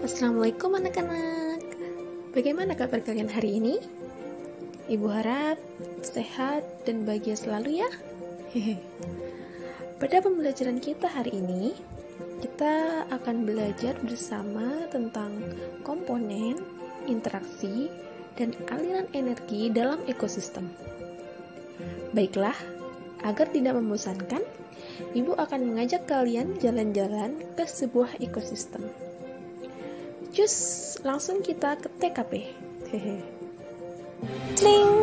Assalamualaikum anak-anak. Bagaimana kabar kalian hari ini? Ibu harap sehat dan bahagia selalu ya. Pada pembelajaran kita hari ini, kita akan belajar bersama tentang komponen, interaksi, dan aliran energi dalam ekosistem. Baiklah, agar tidak membosankan, Ibu akan mengajak kalian jalan-jalan ke sebuah ekosistem. Cus, langsung kita ke TKP. Cling!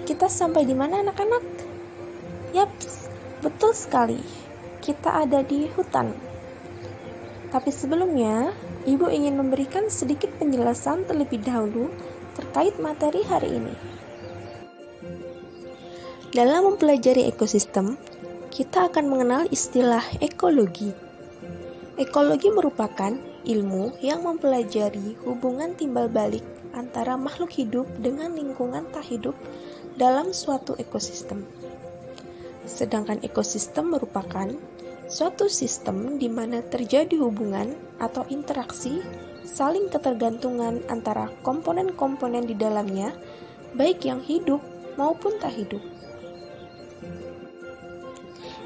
Kita sampai di mana anak-anak? Yaps, betul sekali. Kita ada di hutan. Tapi sebelumnya, Ibu ingin memberikan sedikit penjelasan terlebih dahulu terkait materi hari ini. Dalam mempelajari ekosistem, kita akan mengenal istilah ekologi. Ekologi merupakan ilmu yang mempelajari hubungan timbal balik antara makhluk hidup dengan lingkungan tak hidup dalam suatu ekosistem. Sedangkan ekosistem merupakan suatu sistem di mana terjadi hubungan atau interaksi saling ketergantungan antara komponen-komponen di dalamnya, baik yang hidup maupun tak hidup.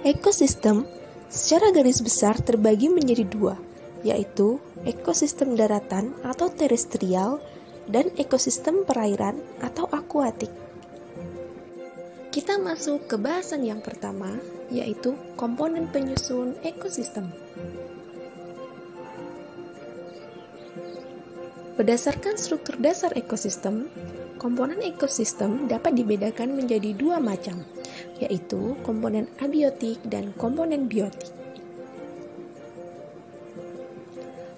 Ekosistem secara garis besar terbagi menjadi dua, yaitu ekosistem daratan atau terestrial dan ekosistem perairan atau akuatik. Kita masuk ke bahasan yang pertama, yaitu komponen penyusun ekosistem. Berdasarkan struktur dasar ekosistem, komponen ekosistem dapat dibedakan menjadi dua macam, yaitu komponen abiotik dan komponen biotik.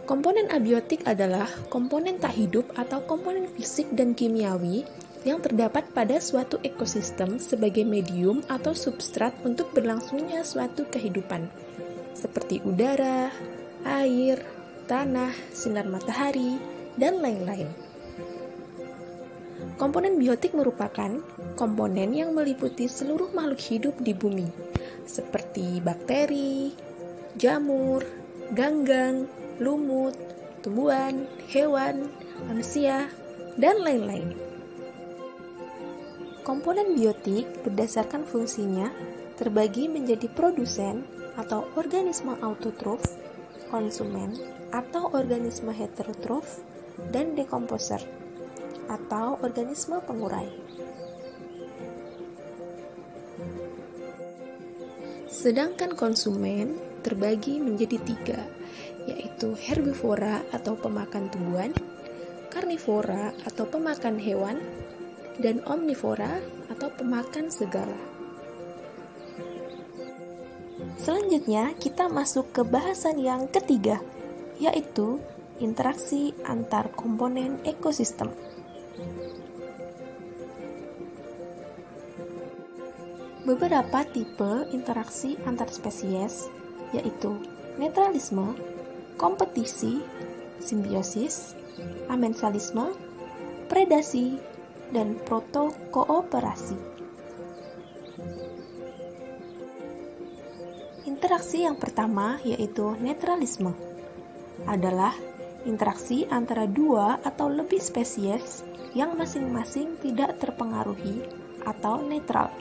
Komponen abiotik adalah komponen tak hidup atau komponen fisik dan kimiawi yang terdapat pada suatu ekosistem sebagai medium atau substrat untuk berlangsungnya suatu kehidupan, seperti udara, air, tanah, sinar matahari, dan lain-lain. Komponen biotik merupakan komponen yang meliputi seluruh makhluk hidup di bumi, seperti bakteri, jamur, ganggang, lumut, tumbuhan, hewan, manusia, dan lain-lain. Komponen biotik berdasarkan fungsinya terbagi menjadi produsen atau organisme autotrof, konsumen atau organisme heterotrof, dan dekomposer atau organisme pengurai. Sedangkan konsumen terbagi menjadi tiga, yaitu herbivora atau pemakan tumbuhan, karnivora atau pemakan hewan, dan omnivora atau pemakan segala. Selanjutnya kita masuk ke bahasan yang ketiga, yaitu interaksi antar komponen ekosistem. Beberapa tipe interaksi antar spesies, yaitu netralisme, kompetisi, simbiosis, amensalisme, predasi, dan protokooperasi. Interaksi yang pertama, yaitu netralisme, adalah interaksi antara dua atau lebih spesies yang masing-masing tidak terpengaruhi atau netral.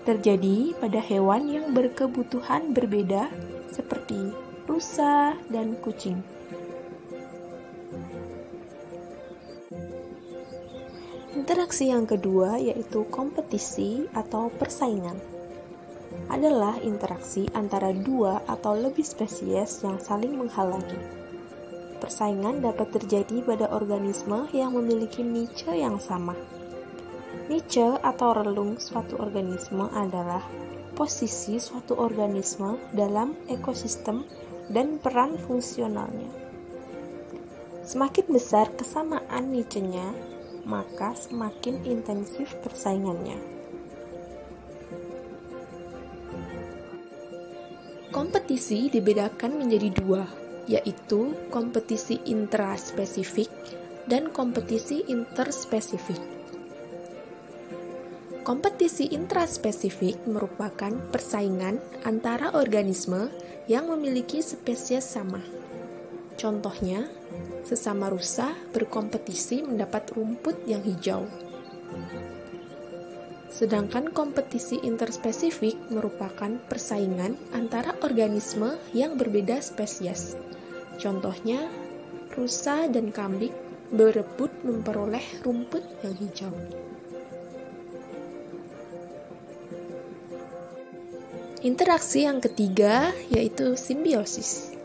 Terjadi pada hewan yang berkebutuhan berbeda seperti rusa dan kucing. Interaksi yang kedua, yaitu kompetisi atau persaingan, adalah interaksi antara dua atau lebih spesies yang saling menghalangi. Persaingan dapat terjadi pada organisme yang memiliki niche yang sama. Niche atau relung suatu organisme adalah posisi suatu organisme dalam ekosistem dan peran fungsionalnya. Semakin besar kesamaan niche-nya, maka semakin intensif persaingannya. Kompetisi dibedakan menjadi dua, yaitu kompetisi intraspesifik dan kompetisi interspesifik. Kompetisi intraspesifik merupakan persaingan antara organisme yang memiliki spesies sama. Contohnya, sesama rusa berkompetisi mendapat rumput yang hijau. Sedangkan kompetisi interspesifik merupakan persaingan antara organisme yang berbeda spesies. Contohnya, rusa dan kambing berebut memperoleh rumput yang hijau. Interaksi yang ketiga yaitu simbiosis,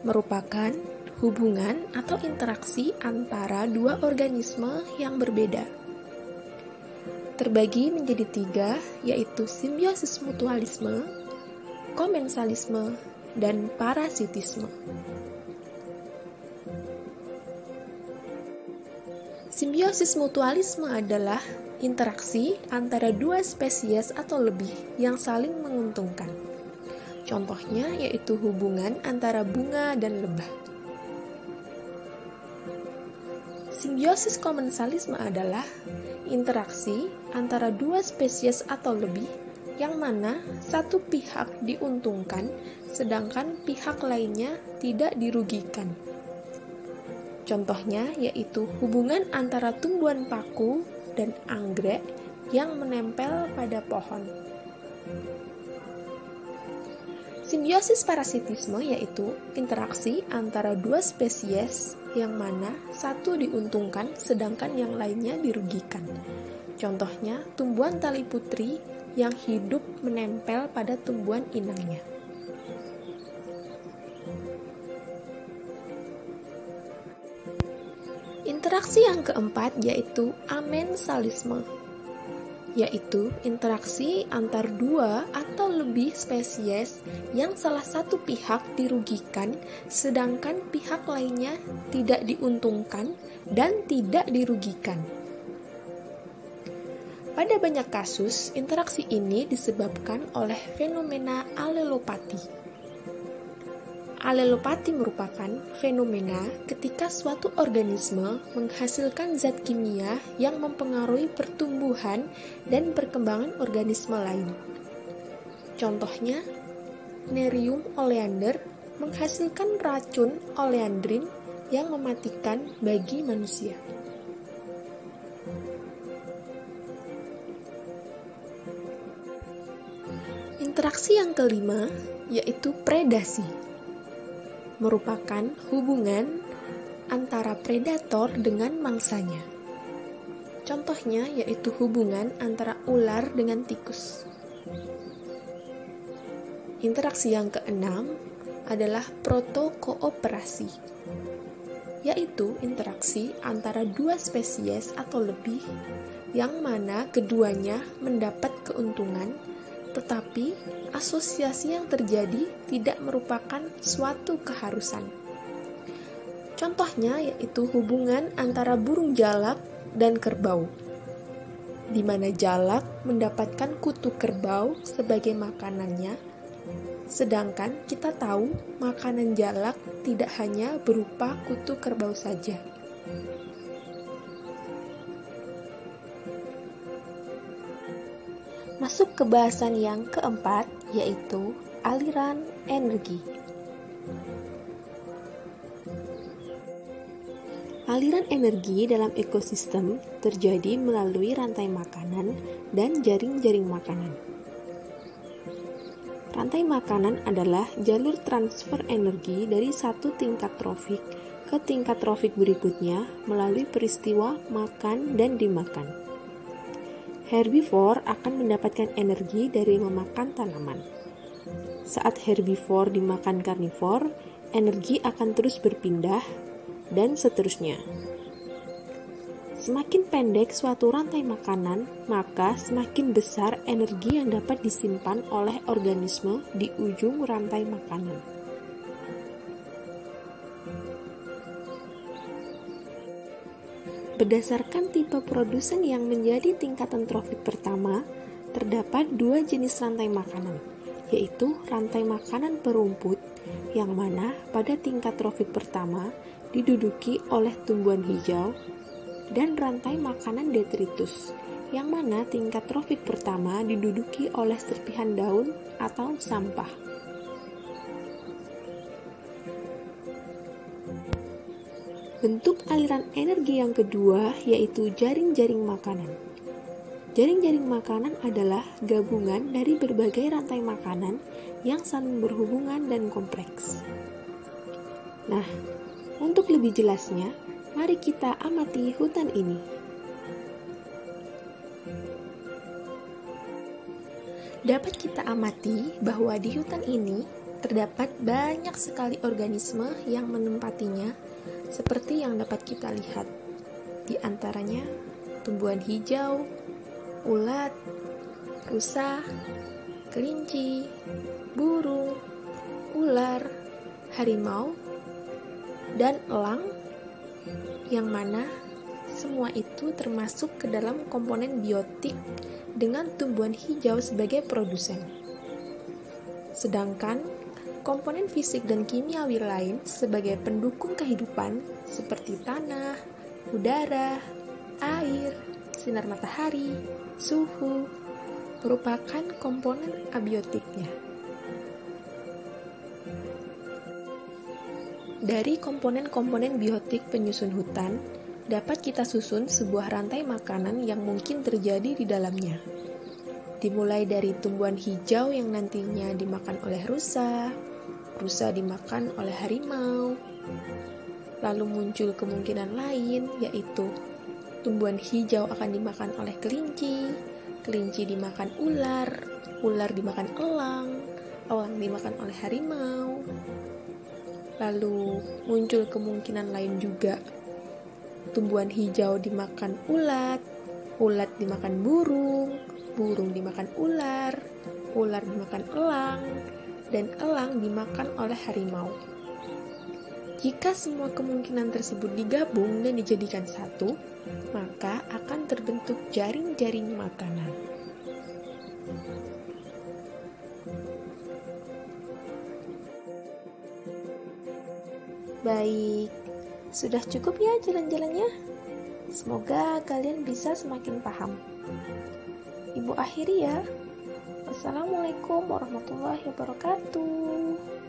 merupakan hubungan atau interaksi antara dua organisme yang berbeda. Terbagi menjadi tiga, yaitu simbiosis mutualisme, komensalisme, dan parasitisme. Simbiosis mutualisme adalah interaksi antara dua spesies atau lebih yang saling menguntungkan. Contohnya yaitu hubungan antara bunga dan lebah. Simbiosis komensalisme adalah interaksi antara dua spesies atau lebih yang mana satu pihak diuntungkan sedangkan pihak lainnya tidak dirugikan. Contohnya yaitu hubungan antara tumbuhan paku dan anggrek yang menempel pada pohon. Simbiosis parasitisme yaitu interaksi antara dua spesies yang mana satu diuntungkan sedangkan yang lainnya dirugikan. Contohnya tumbuhan tali putri yang hidup menempel pada tumbuhan inangnya. Interaksi yang keempat yaitu amensalisme, yaitu interaksi antar dua atau lebih spesies yang salah satu pihak dirugikan sedangkan pihak lainnya tidak diuntungkan dan tidak dirugikan. Pada banyak kasus, interaksi ini disebabkan oleh fenomena alelopati. Alelopati merupakan fenomena ketika suatu organisme menghasilkan zat kimia yang mempengaruhi pertumbuhan dan perkembangan organisme lain. Contohnya, Nerium oleander menghasilkan racun oleandrin yang mematikan bagi manusia. Interaksi yang kelima yaitu predasi, merupakan hubungan antara predator dengan mangsanya. Contohnya yaitu hubungan antara ular dengan tikus. Interaksi yang keenam adalah protokooperasi, yaitu interaksi antara dua spesies atau lebih yang mana keduanya mendapat keuntungan, tetapi asosiasi yang terjadi tidak merupakan suatu keharusan. Contohnya yaitu hubungan antara burung jalak dan kerbau, di mana jalak mendapatkan kutu kerbau sebagai makanannya, sedangkan kita tahu makanan jalak tidak hanya berupa kutu kerbau saja. Masuk ke bahasan yang keempat, yaitu aliran energi. Aliran energi dalam ekosistem terjadi melalui rantai makanan dan jaring-jaring makanan. Rantai makanan adalah jalur transfer energi dari satu tingkat trofik ke tingkat trofik berikutnya melalui peristiwa makan dan dimakan. Herbivore akan mendapatkan energi dari memakan tanaman. Saat herbivore dimakan karnivore, energi akan terus berpindah, dan seterusnya. Semakin pendek suatu rantai makanan, maka semakin besar energi yang dapat disimpan oleh organisme di ujung rantai makanan. Berdasarkan tipe produsen yang menjadi tingkatan trofik pertama, terdapat dua jenis rantai makanan, yaitu rantai makanan perumput, yang mana pada tingkat trofik pertama diduduki oleh tumbuhan hijau, dan rantai makanan detritus, yang mana tingkat trofik pertama diduduki oleh serpihan daun atau sampah. Bentuk aliran energi yang kedua yaitu jaring-jaring makanan. Jaring-jaring makanan adalah gabungan dari berbagai rantai makanan yang saling berhubungan dan kompleks. Nah, untuk lebih jelasnya, mari kita amati hutan ini. Dapat kita amati bahwa di hutan ini terdapat banyak sekali organisme yang menempatinya, seperti yang dapat kita lihat. Di antaranya tumbuhan hijau, ulat, rusa, kelinci, burung, ular, harimau, dan elang, yang mana semua itu termasuk ke dalam komponen biotik dengan tumbuhan hijau sebagai produsen. Sedangkan komponen fisik dan kimiawi lain sebagai pendukung kehidupan seperti tanah, udara, air, sinar matahari, suhu, merupakan komponen abiotiknya. Dari komponen-komponen biotik penyusun hutan, dapat kita susun sebuah rantai makanan yang mungkin terjadi di dalamnya. Dimulai dari tumbuhan hijau yang nantinya dimakan oleh rusa, rusa dimakan oleh harimau. Lalu muncul kemungkinan lain, yaitu tumbuhan hijau akan dimakan oleh kelinci, kelinci dimakan ular, ular dimakan elang, elang dimakan oleh harimau. Lalu muncul kemungkinan lain juga, tumbuhan hijau dimakan ulat, ulat dimakan burung, burung dimakan ular, ular dimakan elang, dan elang dimakan oleh harimau. Jika semua kemungkinan tersebut digabung dan dijadikan satu, maka akan terbentuk jaring-jaring makanan. Baik, sudah cukup ya jalan-jalannya? Semoga kalian bisa semakin paham. Ibu akhiri ya. Wassalamualaikum warahmatullahi wabarakatuh.